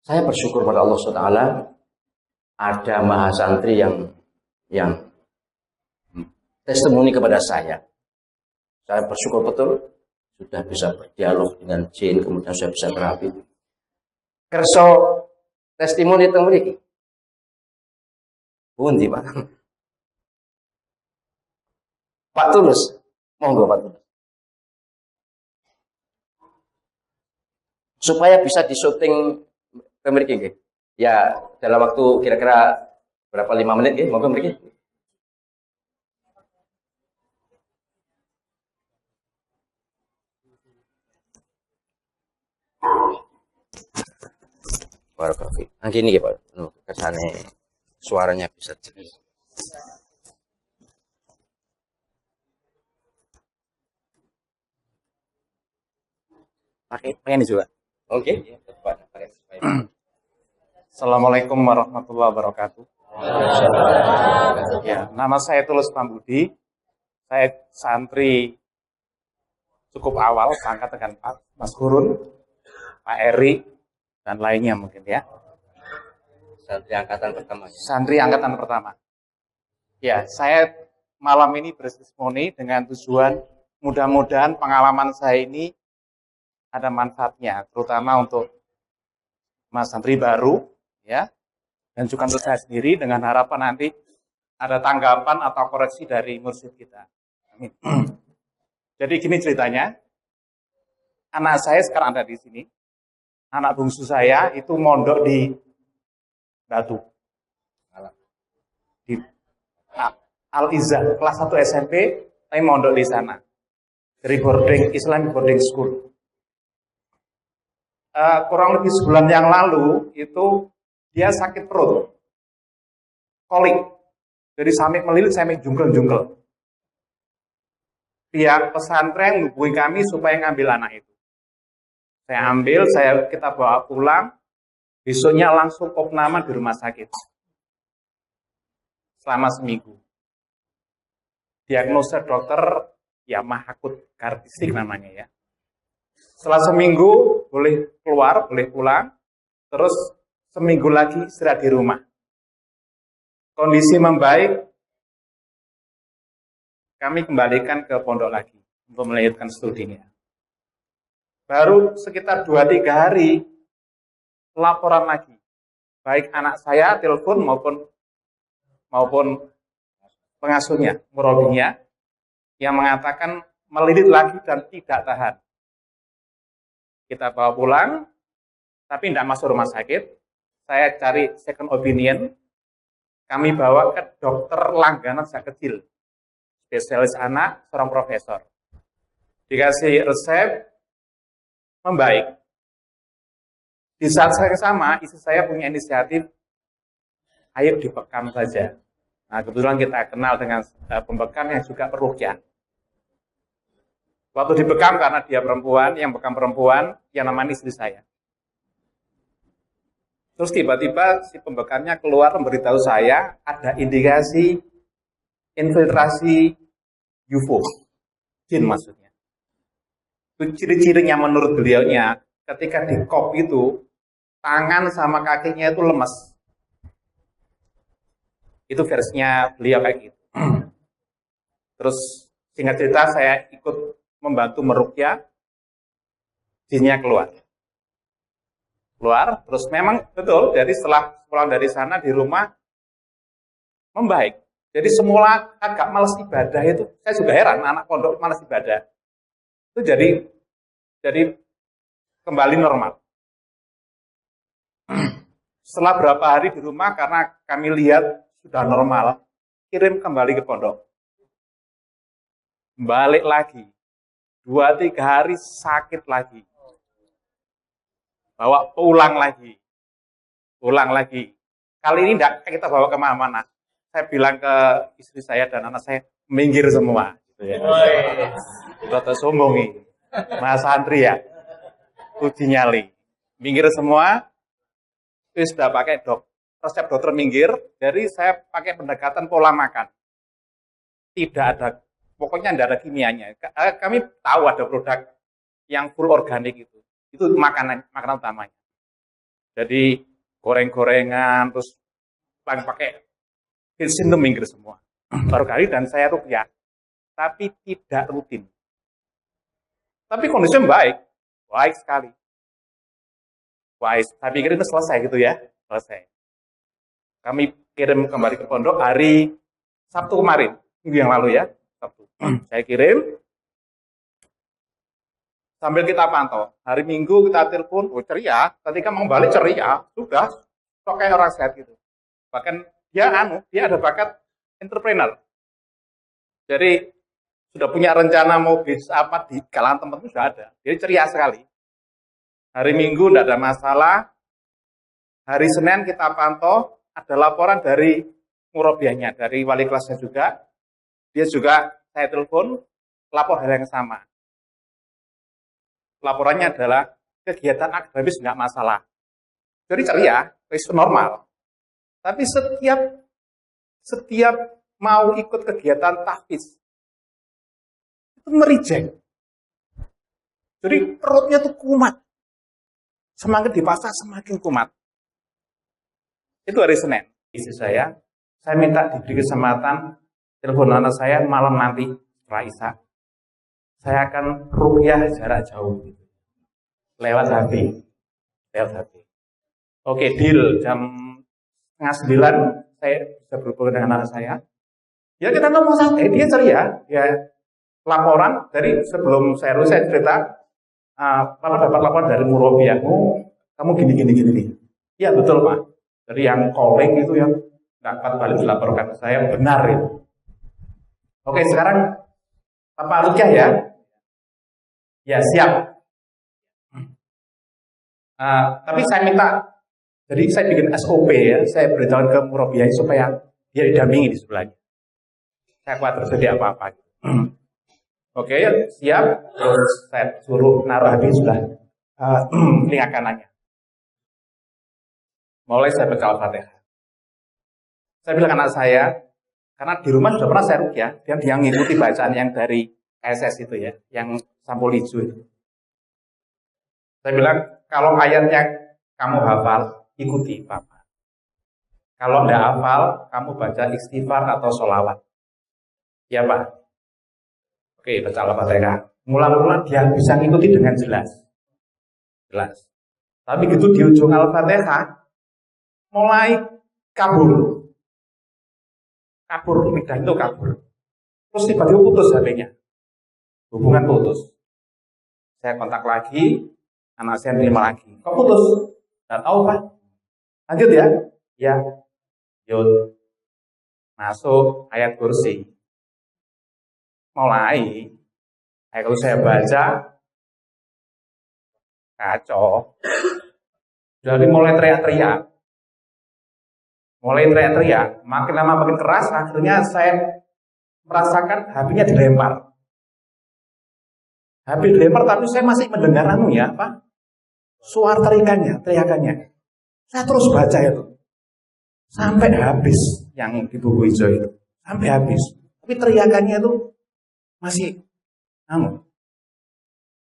Saya bersyukur pada Allah SWT ada mahasantri yang testimoni kepada saya. Saya bersyukur betul sudah bisa berdialog dengan jin, kemudian sudah bisa terapi. Kerso testimoni teng mriki. Pundi, Pak? Pak Tulus, monggo Pak Tulus. Supaya bisa disyuting ke mriki nggih. Ya, dalam waktu kira-kira berapa 5 menit nggih, monggo mriki. Barokafi. Gini nggih, Pak. Kesane suaranya bisa jelas. Pakai ini juga. Oke. Assalamualaikum warahmatullahi wabarakatuh. Ya, nama saya Tulus Pambudi. Saya santri cukup awal, angkat dengan Pak Mas Hurun, Pak Eri, dan lainnya mungkin ya. Santri angkatan pertama. Santri angkatan pertama. Ya, saya malam ini bertestimoni dengan tujuan mudah-mudahan pengalaman saya ini ada manfaatnya, terutama untuk Mas santri baru, ya, dan juga untuk saya sendiri dengan harapan nanti ada tanggapan atau koreksi dari mursyid kita. Amin. Jadi gini ceritanya, anak saya sekarang ada di sini, anak bungsu saya itu mondok di Batu, di Al-Izzah, kelas 1 SMP, saya mondok di sana, dari boarding, Islamic boarding school. Kurang lebih sebulan yang lalu itu dia sakit perut, kolik, jadi sampai melilit, sampai jungkel-jungkel. Pihak pesantren menghubungi kami supaya ngambil anak itu. Saya ambil, kita bawa pulang, besoknya langsung opname di rumah sakit selama seminggu. Diagnosa dokter ya mahakut kardiologis namanya ya. Setelah seminggu boleh keluar, boleh pulang, terus seminggu lagi istirahat di rumah. Kondisi membaik, kami kembalikan ke pondok lagi untuk melanjutkan studinya. Baru sekitar 2-3 hari laporan lagi, baik anak saya telepon maupun pengasuhnya, murabinya, yang mengatakan melilit lagi dan tidak tahan. Kita bawa pulang, tapi tidak masuk rumah sakit. Saya cari second opinion. Kami bawa ke dokter langganan sejak kecil, spesialis anak, seorang profesor. Dikasih resep, membaik. Di saat yang sama, istri saya punya inisiatif, ayo dibekam saja. Nah, kebetulan kita kenal dengan pembekam yang juga peruqyah. Waktu dibekam karena dia perempuan, yang bekam perempuan, yang namanya istri saya. Terus tiba-tiba si pembekamnya keluar memberitahu saya ada indikasi infiltrasi UFO, jin maksudnya. Itu ciri-cirinya menurut beliaunya, ketika di kop itu, tangan sama kakinya itu lemas. Itu versinya beliau kayak gitu. Terus singkat cerita saya ikut membantu meruqyah, jinnya keluar, terus memang betul, jadi setelah pulang dari sana di rumah membaik. Jadi semula agak malas ibadah itu, saya juga heran anak pondok malas ibadah. Itu jadi kembali normal. Setelah berapa hari di rumah karena kami lihat sudah normal, kirim kembali ke pondok. Balik lagi. 2-3 hari sakit lagi. Bawa pulang lagi. Kali ini enggak kita bawa kemana-mana. Saya bilang ke istri saya dan anak saya, minggir semua. Gitu ya. Rata sombong ini. Mas santri ya. Uji nyali. Minggir semua. Itu sudah pakai resep dokter minggir. Jadi saya pakai pendekatan pola makan. Tidak ada, pokoknya tidak ada kimianya. Kami tahu ada produk yang full organik itu makanan utamanya. Jadi goreng-gorengan, terus pakai bensin tuh minggir semua. Baru kali dan saya rukyah, tapi tidak rutin. Tapi kondisinya baik sekali. Baik, saya pikir itu selesai gitu ya, selesai. Kami kirim kembali ke pondok hari Sabtu kemarin, minggu yang lalu ya, Sabtu. Saya kirim, sambil kita pantau. Hari Minggu kita telepon, oh ceria, ketika mau balik ceria, sudah, kok kayak orang sehat gitu. Bahkan dia ada bakat entrepreneur. Jadi sudah punya rencana mau bisnis apa di kalangan teman-teman sudah ada. Jadi ceria sekali. Hari Minggu tidak ada masalah. Hari Senin kita pantau, ada laporan dari murabiahnya, dari wali kelasnya juga. Dia juga saya telepon, lapor hal yang sama. Laporannya adalah kegiatan akademis nggak masalah. Jadi ceria, itu normal. Tapi setiap mau ikut kegiatan tahfiz, itu merijek. Jadi perutnya tuh kumat. Semakin dipaksa semakin kumat. Itu hari Senin. Istri saya minta diberi kesempatan telepon anak saya malam nanti setelah Isya. Saya akan ruqyah jarak jauh. Lewat HP. Oke, deal. Jam 8:30 saya bisa berhubungan dengan anak saya. Ya kita ngomong santai, dia ceria. Ya laporan dari sebelum saya cerita, Bapak dapat laporan dari murabiahmu, kamu gini. Iya betul Pak. Jadi yang calling itu yang dapat balik dilaporkan ke saya benar itu. Oke sekarang Bapak rukyah ya. Ya siap. Tapi saya minta, jadi saya bikin SOP ya, saya beritahu ke murabiah supaya dia didampingi di sebelahnya. Saya khawatir terjadi apa-apa. Oke, siap. Terus saya suruh naruh HP sudah telinga kanannya. Mulai saya baca Al-Fatihah. Saya bilang anak saya, karena di rumah sudah pernah saya rukyah, dia ngikuti bacaan yang dari SS itu ya, yang sampul hijau itu. Saya bilang, kalau ayatnya kamu hafal, ikuti Papa. Kalau tidak hafal, kamu baca istighfar atau sholawat. Ya Pak. Oke, baca Al-Fatihah. Mula-mula dia bisa ngikuti dengan jelas. Tapi gitu di ujung Al-Fatihah, mulai kabur, lidah itu kabur. Terus tiba-tiba putus HP-nya. Hubungan putus. Saya kontak lagi, anak saya terima lagi. Kok putus? Nggak tahu Pak. Lanjut ya. Ya. Yud. Masuk ayat kursi. Mulai. Kalau saya baca, kacau. Jadi mulai teriak-teriak. Makin lama makin keras, akhirnya saya merasakan HP-nya dilempar. HP dilempar, tapi saya masih mendengar suara teriakannya. Saya terus baca itu. Sampai habis yang di buku hijau itu. Sampai habis. Tapi teriakannya itu masih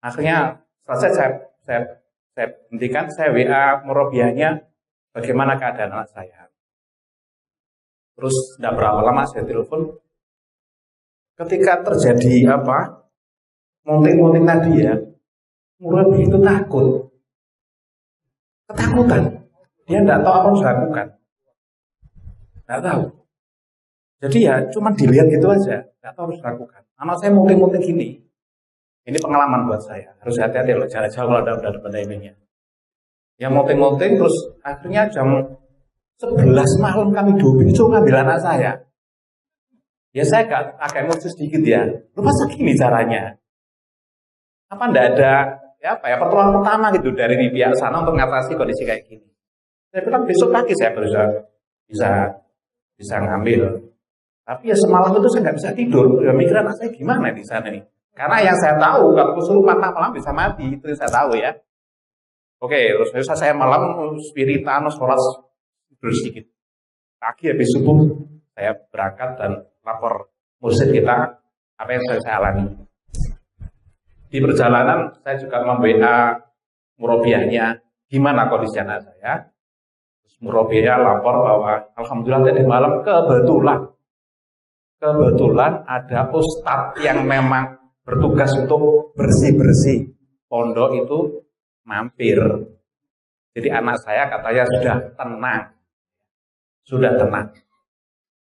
Akhirnya selesai saya hentikan, saya WA murabiahnya bagaimana keadaan anak saya. Terus tidak berapa lama saya telepon. Ketika terjadi munting-munting tadi ya, murabiah itu takut. Ketakutan. Dia tidak tahu apa yang harus dilakukan. Tidak tahu. Jadi ya cuma dilihat gitu aja. Tidak tahu harus dilakukan. Anak saya munting-munting gini. Ini pengalaman buat saya. Harus hati-hati loh. Jarak jauh kalau ada timingnya. Yang munting-munting terus akhirnya jam 11 malam kami itu ngambil anak saya. Ya saya agak emosi sedikit ya. Lu masa gini caranya? Apa enggak ada pertolongan pertama gitu dari pihak sana untuk mengatasi kondisi kayak gini? Saya bilang besok pagi saya bisa ngambil. Tapi ya semalam itu saya nggak bisa tidur. Ya mikir anak saya gimana di sana nih? Karena yang saya tahu kalau suruh patah malam bisa mati, itu yang saya tahu ya. Oke, terus saya malam spiritan, sholat tidur sedikit. Pagi habis subuh saya berangkat dan lapor mursyid kita apa yang saya alami. Di perjalanan saya juga mem-WA murabiahnya, gimana kondisi anak saya. Terus murabiah lapor bahwa alhamdulillah tadi malam kebetulan ada ustadz yang memang bertugas untuk bersih-bersih pondok itu mampir. Jadi anak saya katanya sudah tenang.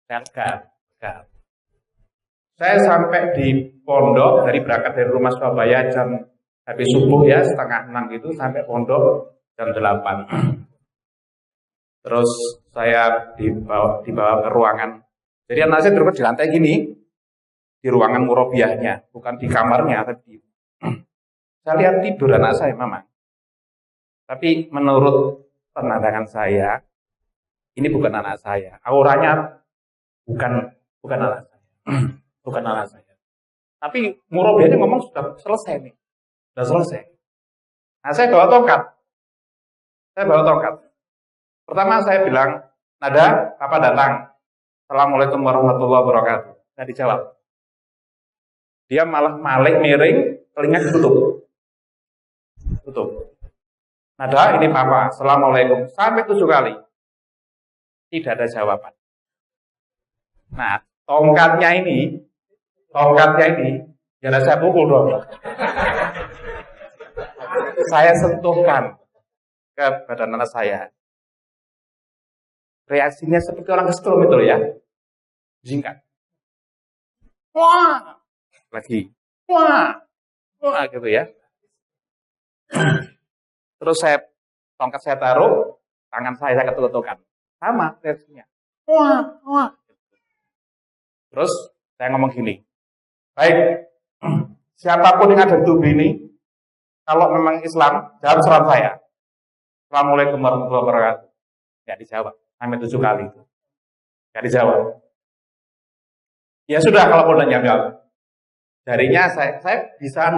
Enggak. Saya sampai di pondok berangkat dari rumah Surabaya jam habis subuh ya 5:30 gitu sampai pondok jam 8. Terus saya dibawa ke ruangan. Jadi anak saya duduk di lantai gini, di ruangan murabiahnya, bukan di kamarnya, tapi saya lihat tidur anak saya memang. Tapi menurut pandangan saya, ini bukan anak saya. Auranya bukan anak saya. Bukan anak saya. Tapi murabiahnya ngomong sudah selesai nih. Sudah selesai. Nah, saya bawa tongkat. Pertama saya bilang, Nada, Papa datang. Assalamualaikum warahmatullahi wabarakatuh. Nggak dijawab. Dia malah miring, telinga ditutup. Nada, ini Papa. Assalamualaikum. Sampai 7 kali. Tidak ada jawaban. Nah, tongkatnya ini, jangan saya pukul dong. Saya sentuhkan ke badan anak saya. Reaksinya seperti orang kesetrum itu ya. Singkat. Wah. Lagi. Wah gitu ya. Terus tongkat saya taruh, tangan saya ketuk-ketukan. Sama reaksinya. Wah. Terus saya ngomong gini. Baik, siapapun yang ada di tubuh ini, kalau memang Islam, jawab salam saya. Assalamualaikum warahmatullahi wabarakatuh. Nggak dijawab. Sampai 7 kali itu. Nggak dijawab. Ya sudah, kalau mau jawab. Jarinya saya bisa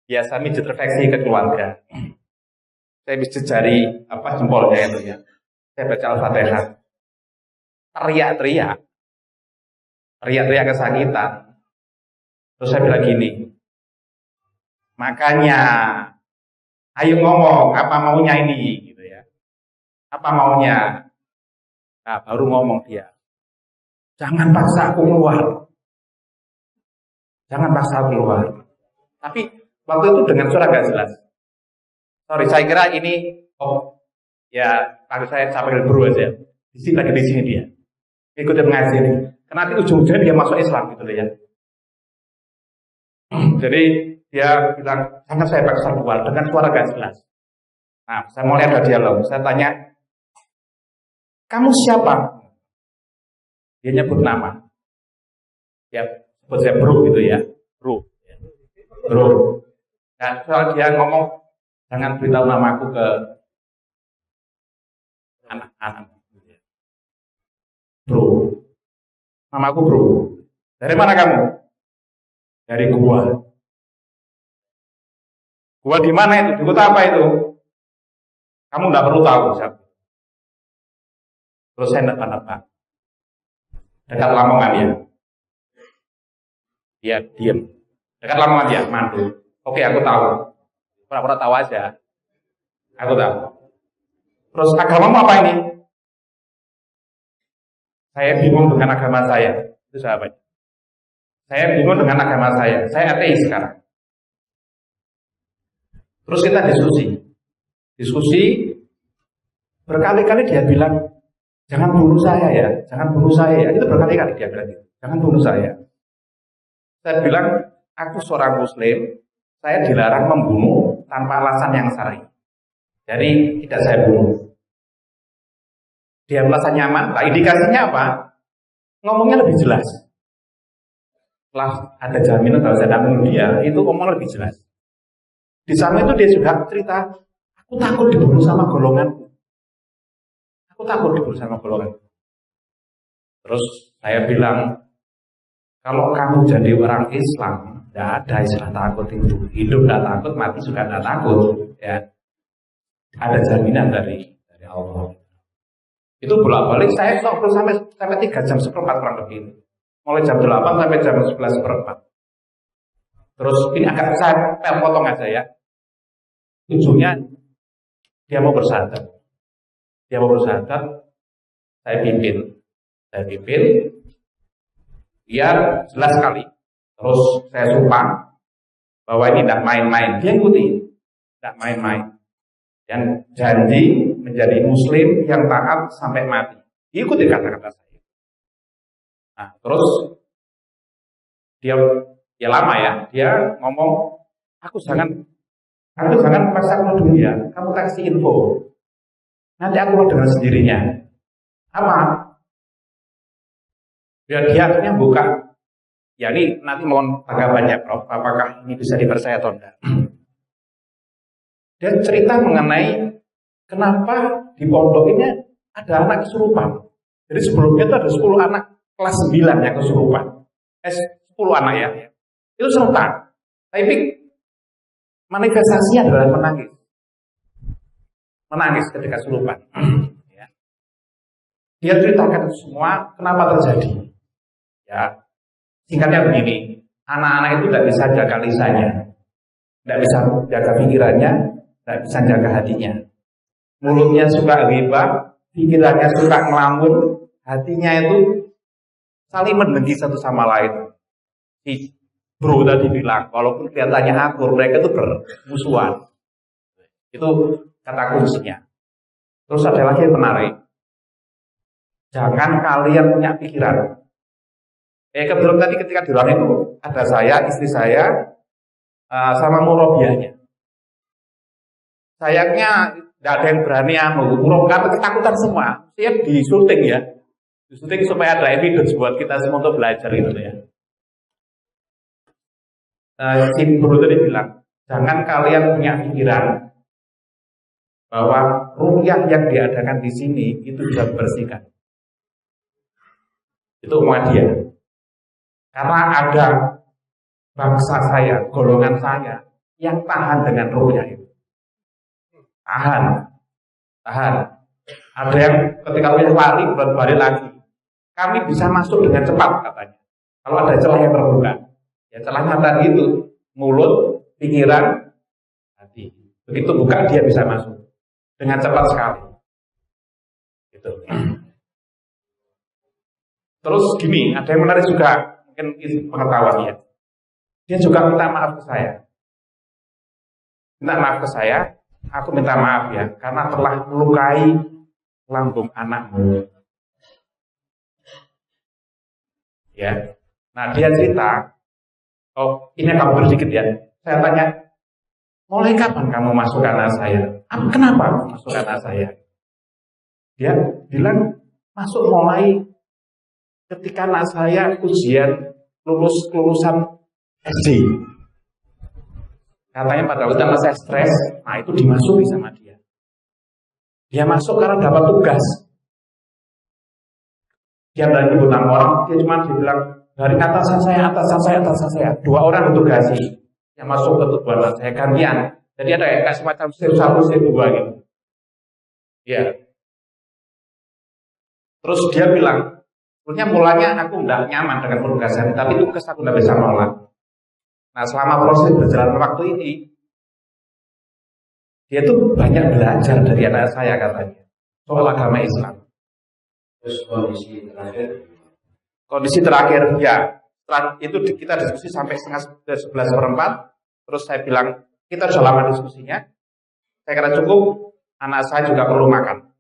biasa mijit refleksi ke keluarga. Saya bisa jari jempolnya itu ya. Saya baca Al-Fatihah. Teriak-teriak kesakitan. Terus saya bilang gini, makanya ayo ngomong apa maunya ini gitu ya. Apa maunya? Nah, baru ngomong dia. Jangan paksa aku keluar. Tapi waktu itu dengan suara gak jelas. Sorry, saya kira ini kalau saya sampai bro aja. Di sini dia. Ikutin mengaji ini. Karena nanti ujung-ujungnya dia masuk Islam gitu loh ya. Jadi dia bilang, jangan saya paksa keluar dengan suara gak jelas. Nah, saya mulai ada dialog. Saya tanya, kamu siapa? Dia nyebut nama. Ya, sebut saya bro gitu ya. Bro. Nah, soal dia ngomong, jangan beritahu namaku ke anak-anak. Bro. Namaku bro. Dari mana kamu? Dari gua. Gua di mana itu? Di kota apa itu? Kamu nggak perlu tahu siapa. Terus saya nebak-nebak. Dekat Lamongan ya. Dia diem. Dekat Lamongan ya, mantu. Oke, aku tahu. Pura-pura tahu aja. Aku tahu. Terus agamamu apa ini? Saya bingung dengan agama saya. Itu sahabat. Saya bingung dengan agama saya. Saya ateis sekarang. Terus kita diskusi. Berkali-kali dia bilang, jangan bunuh saya ya. Itu berkali-kali dia bilang gitu. Jangan bunuh saya. Saya bilang, aku seorang muslim, saya dilarang membunuh tanpa alasan yang syar'i. Jadi tidak saya bunuh. Dia merasa nyaman. Nah, indikasinya apa? Ngomongnya lebih jelas. Setelah ada jaminan kalau saya tidak bunuh dia, itu ngomong lebih jelas. Di sana itu dia juga cerita, aku takut dibunuh sama golonganku. Terus saya bilang, kalau kamu jadi orang Islam, tidak ada istilah takut itu. Hidup tidak takut, mati juga tidak takut. Ya, ada jaminan dari Allah. Itu bolak-balik saya ngobrol sampai 3 jam seperempat kurang lebih. Mulai jam 8 sampai jam 11 seperempat. Terus ini agak saya potong aja ya. Ujungnya dia mau bersahadat. Dia mau bersahadat, saya pimpin. Dia jelas sekali. Terus saya sumpah bahwa ini tidak main-main. Dia ikuti, tidak main-main. Dan janji menjadi muslim yang taat sampai mati. Ikuti kata-kata saya. Nah, terus dia lama ya, dia ngomong, aku jangan paksa kamu dulu ya, kamu kasih info. Nanti aku mau dengar sendirinya. Apa? Dia akhirnya buka. Ya ini nanti mohon tanggapannya Prof, apakah ini bisa dipercaya atau enggak. Dia cerita mengenai kenapa di pondok ini ada anak kesurupan. Jadi sebelumnya itu ada 10 anak kelas 9 yang kesurupan. 10 anak ya. Itu serentak. Tapi manifestasinya adalah menangis. Menangis ketika kesurupan. Ya. Dia ceritakan semua kenapa terjadi. Ya. Singkatnya begini, anak-anak itu tidak bisa jaga lisannya, tidak bisa jaga pikirannya, tidak bisa jaga hatinya. Mulutnya suka ghibah, pikirannya suka ngelamun, hatinya itu saling mendengki satu sama lain. Si bro tadi bilang, walaupun kelihatannya akur, mereka itu bermusuhan. Itu kata kuncinya. Terus ada lagi yang menarik. Jangan kalian punya pikiran. Kebetulan tadi ketika di ruang itu ada saya, istri saya, sama murabiahnya. Sayangnya tidak ada yang berani karena ketakutan semua. Siap di syuting ya, di syuting supaya ada evidence buat kita semua untuk belajar itu ya. Tim guru tadi bilang, jangan kalian punya pikiran bahwa ruqyah yang diadakan di sini itu bisa dibersihkan. Itu omongan dia. Karena ada bangsa saya, golongan saya yang tahan dengan ruqyah itu. Tahan. Ada yang ketika ruqyah lari, balik lagi. Kami bisa masuk dengan cepat katanya. Kalau ada celah yang terbuka. Ya celahnya tadi itu mulut, pikiran, hati. Begitu buka dia bisa masuk dengan cepat sekali. Gitu. Terus gini, ada yang menarik juga. Mungkin pengetahuan ya. Dia juga minta maaf ke saya. Aku minta maaf ya, karena telah melukai lambung anakmu. Ya. Nah, dia cerita, oh, ini kamu bersedikit ya. Saya tanya, mulai kapan kamu masuk ke anak saya? Kenapa masuk ke anak saya? Dia bilang, masuk mulai ketika anak saya ujian lulusan SD. Katanya pada waktu anak saya stres, nah itu dimasuki sama dia. Dia masuk karena dapat tugas. Dia berani nyebut nama orang, dia cuma dibilang dari atasan saya. 2 orang ditugasi yang masuk ke tubuh anak saya gantian. Jadi ada yang kasih macam step 1, step 2 gitu. Ya. Terus dia bilang, sebenarnya mulanya aku tidak nyaman dengan penugasan, tapi tugas aku tidak bisa nolak. Nah, selama proses berjalan waktu ini, dia tuh banyak belajar dari anak saya katanya soal agama Islam. Terus kondisi terakhir ya, itu kita diskusi sampai 11:30. Terus saya bilang kita sudah lama diskusinya. Saya kira cukup. Anak saya juga perlu makan.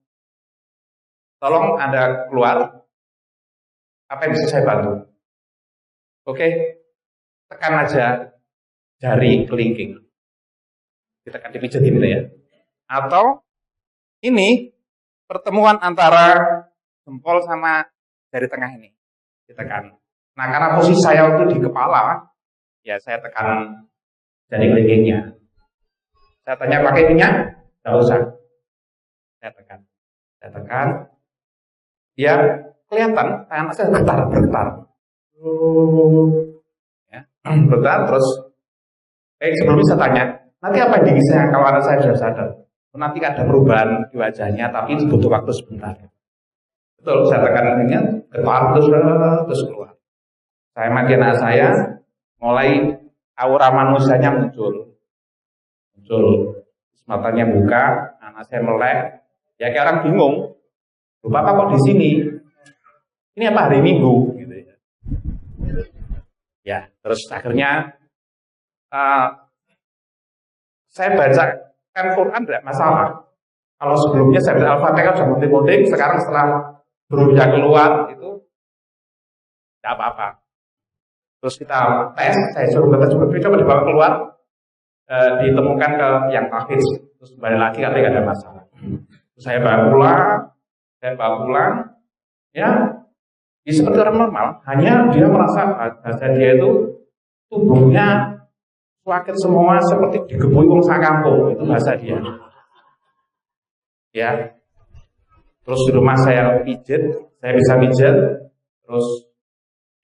Tolong Anda keluar. Apa yang bisa saya bantu? Oke, tekan aja jari kelingking. Ditekan dipijetin gitu ya. Atau ini pertemuan antara jempol sama jari tengah ini. Ditekan. Nah, karena posisi saya waktu di kepala, ya saya tekan jari kelingkingnya. Saya tanya pakai minyak? Tidak usah. Saya tekan. Ya, kelihatan tangan saya bergetar. Ya, bergetar terus. Sebelum bisa tanya, nanti apa indikasinya kalau anak saya sudah sadar? Nanti ada perubahan di wajahnya, tapi itu butuh waktu sebentar. Betul, saya tekan minyak, getar terus keluar. Saya mati anak saya, mulai aura manusianya muncul. Matanya buka, anak saya melek, ya kayak orang bingung. Loh, Bapak kok di sini? Ini apa hari Minggu? Gitu ya. Ya, terus akhirnya saya bacakan Quran tidak masalah. Kalau sebelumnya saya baca Al-Fatihah sudah penting-penting, sekarang setelah gurunya keluar itu tidak apa-apa. Terus kita tes, saya suruh baca coba dibawa keluar, ditemukan ke yang tahfiz, terus kembali lagi katanya tidak ada masalah. Terus saya bawa pulang, ya seperti orang normal, hanya dia merasa bahasa dia itu tubuhnya sakit semua seperti digebui wong sakampung, itu bahasa dia. Ya, terus di rumah saya pijit, saya bisa pijat, terus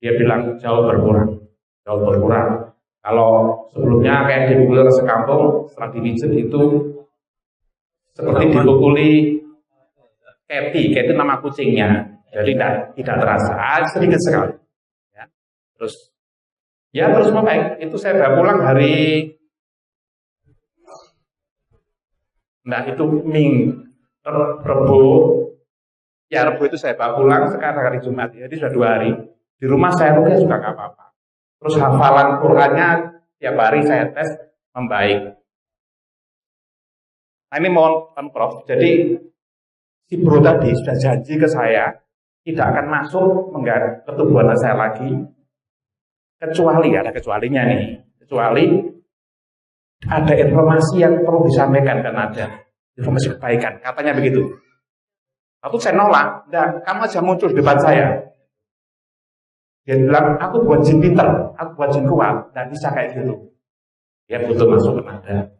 dia bilang jauh berkurang. Kalau sebelumnya kayak dipukul sekampung, setelah dipijat itu seperti dipukuli Kathy itu nama kucingnya, jadi tidak terasa, sedikit sekali. Ya. Terus membaik. Itu saya bawa pulang hari, itu Rebu. Ya Rebu itu saya bawa pulang, sekarang hari Jumat, jadi sudah 2 hari. Di rumah saya rukyah juga nggak apa-apa. Terus hafalan Qur'annya tiap hari saya tes membaik. Nah ini mohon Prof. Jadi si bro tadi sudah janji ke saya tidak akan masuk mengganggu ketubuhan saya lagi, kecuali ada kecualinya nih, kecuali ada informasi yang perlu disampaikan dan ada informasi kebaikan, katanya begitu. Aku saya nolak, enggak, kamu aja muncul di depan saya. Dia bilang, aku buat jin pinter, aku buat jin kuat, enggak bisa kayak gitu. Dia butuh masuk ke nada.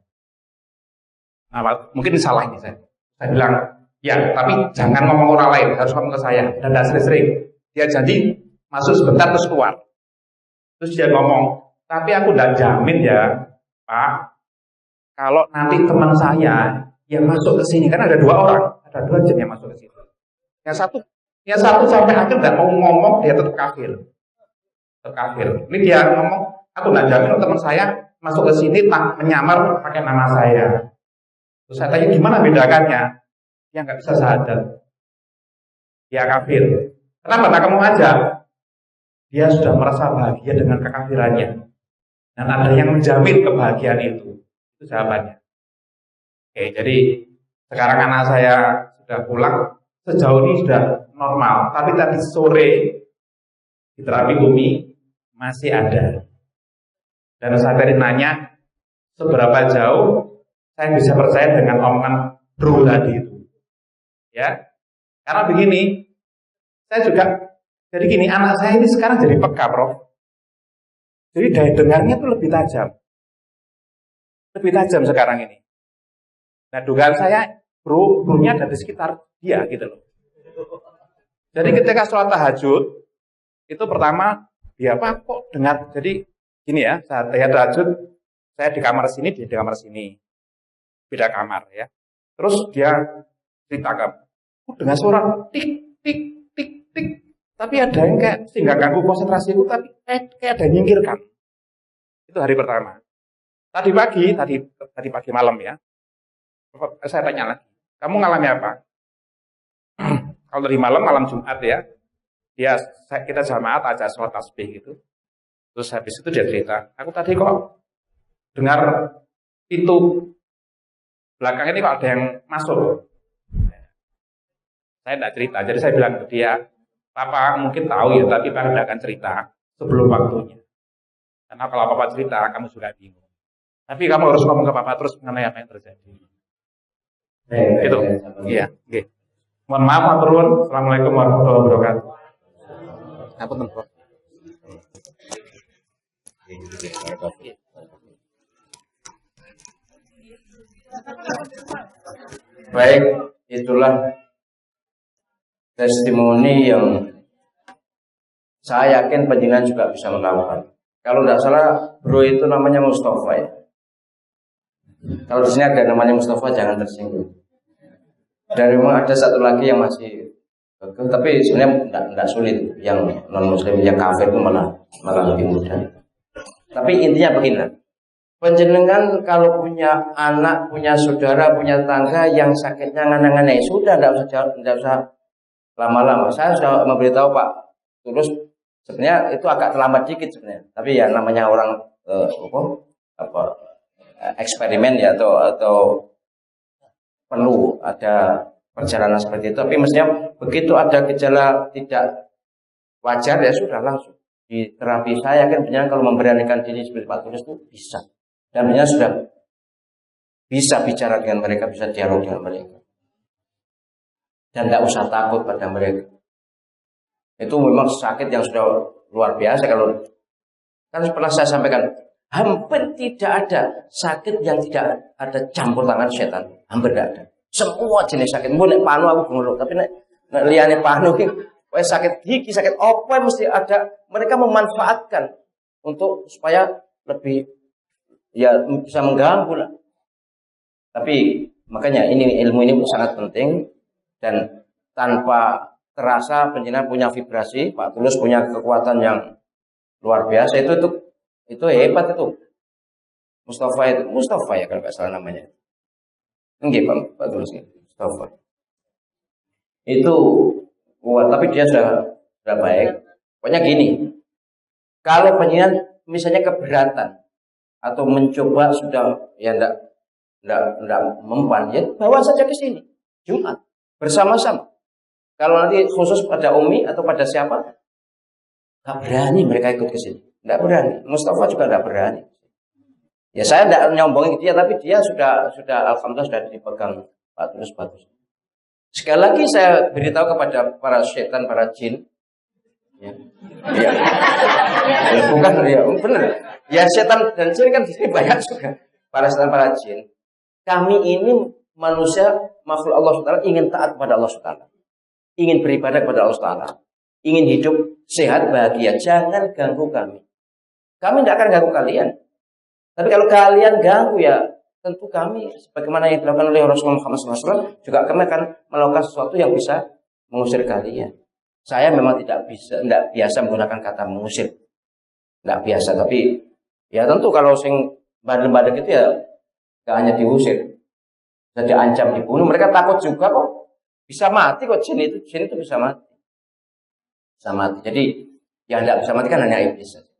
Nah, mungkin salah ini saya. Saya bilang, ya, tapi jangan ngomong orang lain, harus ngomong ke saya. Dan tidak sering-sering. Dia janji masuk sebentar terus keluar. Terus dia ngomong, tapi aku tidak jamin ya, Pak, kalau nanti teman saya yang masuk ke sini, kan ada 2 orang, ada 2 jin yang masuk ke sini. Yang satu sampai akhir tidak mau ngomong, dia tetap kafir. Ini dia ngomong, aku tidak jamin teman saya masuk ke sini tak menyamar pakai nama saya. Terus saya tanya gimana bedakannya? Dia nggak bisa sadar. Dia kafir. Kenapa tak kamu ajak? Dia sudah merasa bahagia dengan kekafirannya. Dan ada yang menjamin kebahagiaan itu. Itu jawabannya. Oke, jadi sekarang anak saya sudah pulang. Sejauh ini sudah normal. Tapi tadi sore di terapi Umi masih ada. Dan saya tadi nanya seberapa jauh saya bisa percaya dengan omongan bro tadi itu. Ya, karena begini, saya juga jadi gini, anak saya ini sekarang jadi peka, Prof. Jadi daya dengarnya itu lebih tajam sekarang ini. Nah, dugaan saya bro-nya ada di sekitar dia gitu loh. Jadi ketika sholat tahajud itu pertama dia apa kok dengar, jadi gini ya, saat saya tahajud saya di kamar sini, dia di kamar sini, beda kamar ya. Terus dia ceritakan, dengan suara tik tik tik tik, tapi ada yang kayak sehingga ganggu konsentrasiku, tapi kayak ada yang nyingkirkan. Itu hari pertama. Tadi pagi malam ya, saya tanya lagi, kamu ngalami apa? Kalau dari malam Jumat ya, kita jamaat aja sholat tasbih gitu. Terus habis itu dia cerita, aku tadi kok dengar pintu belakang ini kok ada yang masuk. Saya tidak cerita, jadi saya bilang ke dia, Papa mungkin tahu ya, tapi Papa tidak akan cerita sebelum waktunya. Karena kalau Papa cerita, kamu juga bingung. Tapi kamu harus ngomong ke Papa terus mengenai apa yang terjadi. Itu, iya. Okay. Mohon maaf, Pak Turun. Assalamualaikum warahmatullahi wabarakatuh. Apa tempat? Baik, itulah testimoni yang saya yakin penjenengan juga bisa melakukan. Kalau tidak salah, bro itu namanya Mustafa ya. Kalau di sini ada namanya Mustafa, jangan tersinggung. Dan memang ada satu lagi yang masih gagal, tapi sebenarnya tidak sulit. Yang non Muslim, yang kafir itu malah lebih mudah. Tapi intinya begini, Penjenengan kalau punya anak, punya saudara, punya tangga yang sakitnya ngana-ngana, sudah tidak usah lama-lama. Saya sudah memberitahu Pak Tulus, sebenarnya itu agak terlambat dikit sebenarnya. Tapi ya namanya orang eksperimen ya atau perlu ada perjalanan seperti itu. Tapi mestinya begitu ada gejala tidak wajar ya sudah langsung di terapi. Saya yakin benar kalau memberanikan diri seperti Pak Tulus itu bisa. Dan benar sudah bisa bicara dengan mereka, bisa dialog dengan mereka. Dan tidak usah takut pada mereka. Itu memang sakit yang sudah luar biasa. Kalau kan pernah saya sampaikan, hampir tidak ada sakit yang tidak ada campur tangan setan. Hampir tidak ada. Semua jenis sakit. Mungkin panu aku ngeluh, tapi liane panu sakit gigi, sakit apa mesti ada. Mereka memanfaatkan untuk supaya lebih ya bisa mengganggu lah. Tapi makanya ilmu ini sangat penting dan tanpa terasa penjenengan punya vibrasi, Pak Tulus punya kekuatan yang luar biasa itu hebat itu. Mustafa ya kalau nggak salah namanya. Enggak Pak Tulus Mustafa. Itu kuat tapi dia sudah baik. Pokoknya gini. Kalau penjenengan misalnya keberatan atau mencoba sudah ya enggak mempan, ya bawa saja ke sini Jumat bersama-sama. Kalau nanti khusus pada Umi atau pada siapa, nggak berani mereka ikut ke sini, nggak berani. Mustafa juga nggak berani. Ya saya nggak nyombongin dia, tapi dia sudah alhamdulillah sudah dipegang Pak Tulus bagus. Sekali lagi saya beritahu kepada para setan, para jin. Ya. Ya, bukan ya, benar. Ya setan dan jin kan di sini banyak juga. Para setan, para jin. Kami ini manusia makhluk Allah SWT ingin taat kepada Allah SWT. Ingin beribadah kepada Allah SWT. Ingin hidup sehat, bahagia. Jangan ganggu kami. Kami tidak akan ganggu kalian. Tapi kalau kalian ganggu ya tentu kami sebagaimana yang dilakukan oleh Rasulullah Muhammad SAW juga kami akan melakukan sesuatu yang bisa mengusir kalian. Saya memang tidak biasa menggunakan kata mengusir. Tidak biasa, tapi ya tentu kalau sing bandel-bandel itu ya gak hanya diusir, bisa diancam dibunuh. Mereka takut juga kok, bisa mati kok jin itu bisa mati. Bisa mati. Jadi yang tidak bisa mati kan hanya iblis saja.